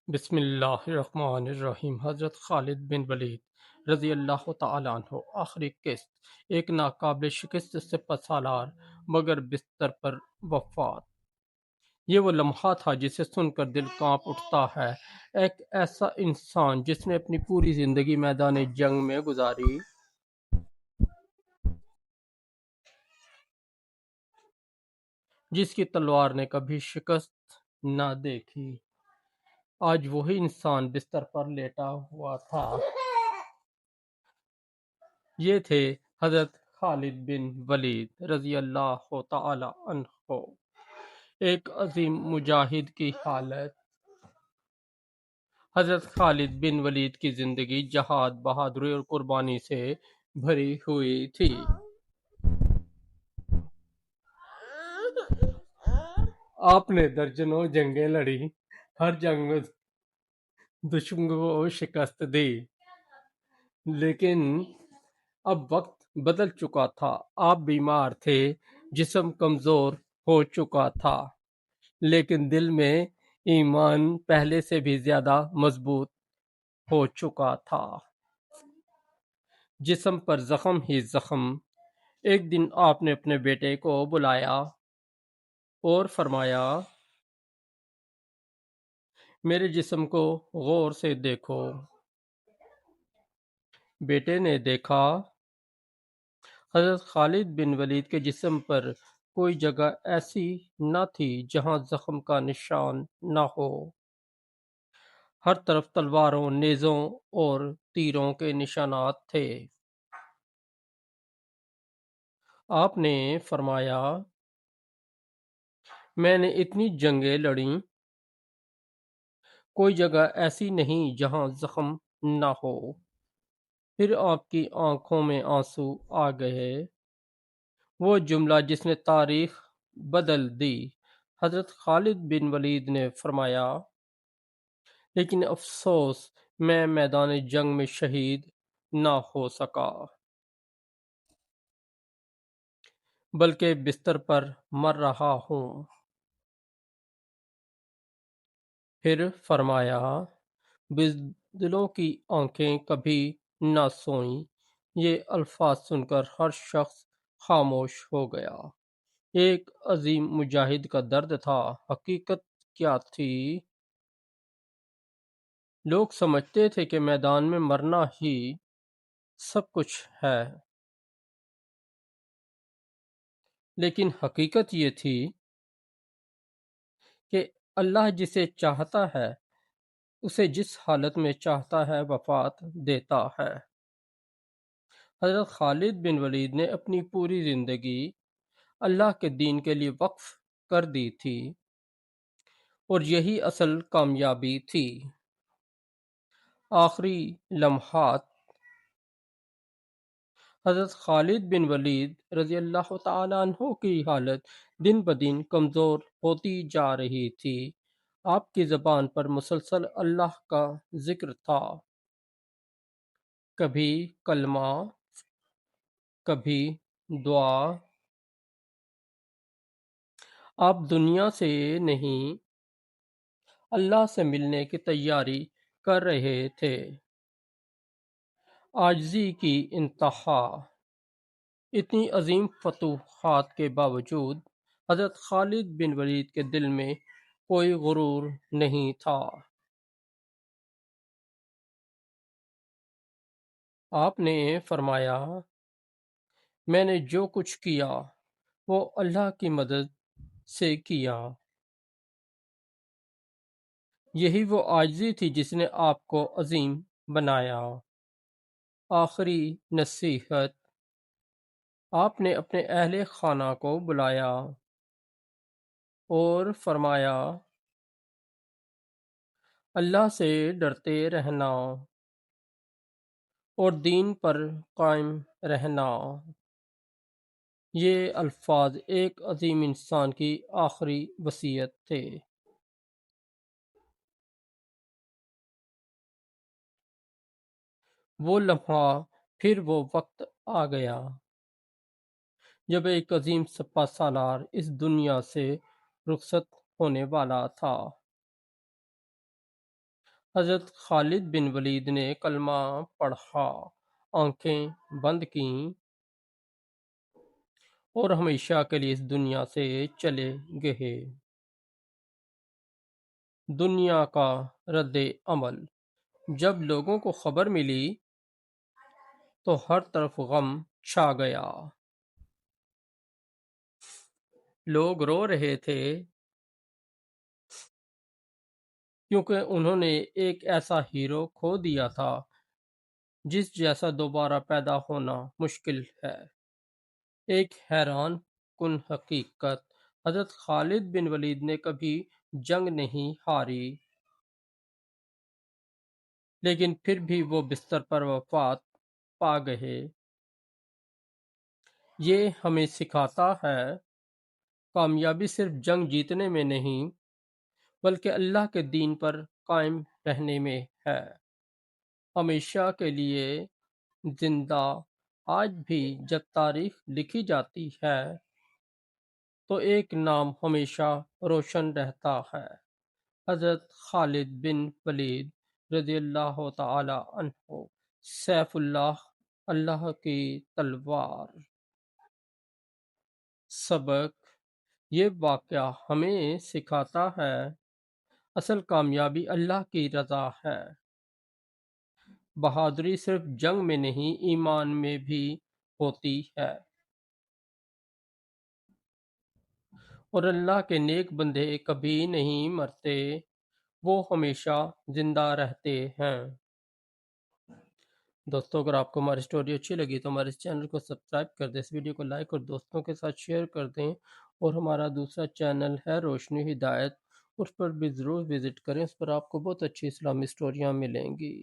بسم اللہ الرحمن الرحیم۔ حضرت خالد بن ولید رضی اللہ تعالیٰ عنہ آخری قسط، ایک ناقابل شکست سپہ سالار مگر بستر پر وفات۔ یہ وہ لمحہ تھا جسے سن کر دل کانپ اٹھتا ہے۔ ایک ایسا انسان جس نے اپنی پوری زندگی میدان جنگ میں گزاری، جس کی تلوار نے کبھی شکست نہ دیکھی، آج وہی انسان بستر پر لیٹا ہوا تھا۔ یہ تھے حضرت خالد بن ولید رضی اللہ تعالی عنہ، ایک عظیم مجاہد کی حالت۔ حضرت خالد بن ولید کی زندگی جہاد، بہادری اور قربانی سے بھری ہوئی تھی۔ آپ نے درجنوں جنگیں لڑی، ہر جنگ میں دشمن کو شکست دی، لیکن اب وقت بدل چکا تھا۔ آپ بیمار تھے، جسم کمزور ہو چکا تھا، لیکن دل میں ایمان پہلے سے بھی زیادہ مضبوط ہو چکا تھا۔ جسم پر زخم ہی زخم۔ ایک دن آپ نے اپنے بیٹے کو بلایا اور فرمایا، میرے جسم کو غور سے دیکھو۔ بیٹے نے دیکھا، حضرت خالد بن ولید کے جسم پر کوئی جگہ ایسی نہ تھی جہاں زخم کا نشان نہ ہو۔ ہر طرف تلواروں، نیزوں اور تیروں کے نشانات تھے۔ آپ نے فرمایا، میں نے اتنی جنگیں لڑیں، کوئی جگہ ایسی نہیں جہاں زخم نہ ہو۔ پھر آپ کی آنکھوں میں آنسو آ گئے، وہ جملہ جس نے تاریخ بدل دی۔ حضرت خالد بن ولید نے فرمایا، لیکن افسوس، میں میدان جنگ میں شہید نہ ہو سکا، بلکہ بستر پر مر رہا ہوں۔ پھر فرمایا، بزدلوں کی آنکھیں کبھی نہ سوئیں۔ یہ الفاظ سن کر ہر شخص خاموش ہو گیا۔ ایک عظیم مجاہد کا درد تھا۔ حقیقت کیا تھی؟ لوگ سمجھتے تھے کہ میدان میں مرنا ہی سب کچھ ہے، لیکن حقیقت یہ تھی کہ اللہ جسے چاہتا ہے اسے جس حالت میں چاہتا ہے وفات دیتا ہے۔ حضرت خالد بن ولید نے اپنی پوری زندگی اللہ کے دین کے لیے وقف کر دی تھی، اور یہی اصل کامیابی تھی۔ آخری لمحات۔ حضرت خالد بن ولید رضی اللہ تعالیٰ عنہ کی حالت دن بدن کمزور ہوتی جا رہی تھی۔ آپ کی زبان پر مسلسل اللہ کا ذکر تھا، کبھی کلمہ، کبھی دعا۔ آپ دنیا سے نہیں، اللہ سے ملنے کی تیاری کر رہے تھے۔ عاجزی کی انتہا۔ اتنی عظیم فتوحات کے باوجود حضرت خالد بن ولید کے دل میں کوئی غرور نہیں تھا۔ آپ نے فرمایا، میں نے جو کچھ کیا وہ اللہ کی مدد سے کیا۔ یہی وہ عاجزی تھی جس نے آپ کو عظیم بنایا۔ آخری نصیحت۔ آپ نے اپنے اہل خانہ کو بلایا اور فرمایا، اللہ سے ڈرتے رہنا اور دین پر قائم رہنا۔ یہ الفاظ ایک عظیم انسان کی آخری وصیت تھے۔ وہ لمحہ، پھر وہ وقت آ گیا جب ایک عظیم سپہ سالار اس دنیا سے رخصت ہونے والا تھا۔ حضرت خالد بن ولید نے کلمہ پڑھا، آنکھیں بند کیں اور ہمیشہ کے لیے اس دنیا سے چلے گئے۔ دنیا کا رد عمل: جب لوگوں کو خبر ملی تو ہر طرف غم چھا گیا۔ لوگ رو رہے تھے کیونکہ انہوں نے ایک ایسا ہیرو کھو دیا تھا جس جیسا دوبارہ پیدا ہونا مشکل ہے۔ ایک حیران کن حقیقت: حضرت خالد بن ولید نے کبھی جنگ نہیں ہاری، لیکن پھر بھی وہ بستر پر وفات پا گئے۔ یہ ہمیں سکھاتا ہے کامیابی صرف جنگ جیتنے میں نہیں بلکہ اللہ کے دین پر قائم رہنے میں ہے۔ ہمیشہ کے لیے زندہ: آج بھی جب تاریخ لکھی جاتی ہے تو ایک نام ہمیشہ روشن رہتا ہے: حضرت خالد بن ولید رضی اللہ تعالی عنہ، سیف اللہ، اللہ کی تلوار۔ سبق: یہ واقعہ ہمیں سکھاتا ہے اصل کامیابی اللہ کی رضا ہے۔ بہادری صرف جنگ میں نہیں، ایمان میں بھی ہوتی ہے، اور اللہ کے نیک بندے کبھی نہیں مرتے، وہ ہمیشہ زندہ رہتے ہیں۔ دوستو، اگر آپ کو ہماری اسٹوری اچھی لگی تو ہمارے اس چینل کو سبسکرائب کر دیں، اس ویڈیو کو لائک اور دوستوں کے ساتھ شیئر کر دیں، اور ہمارا دوسرا چینل ہے روشنی ہدایت، اس پر بھی ضرور وزٹ کریں، اس پر آپ کو بہت اچھی اسلامی اسٹوریاں ملیں گی۔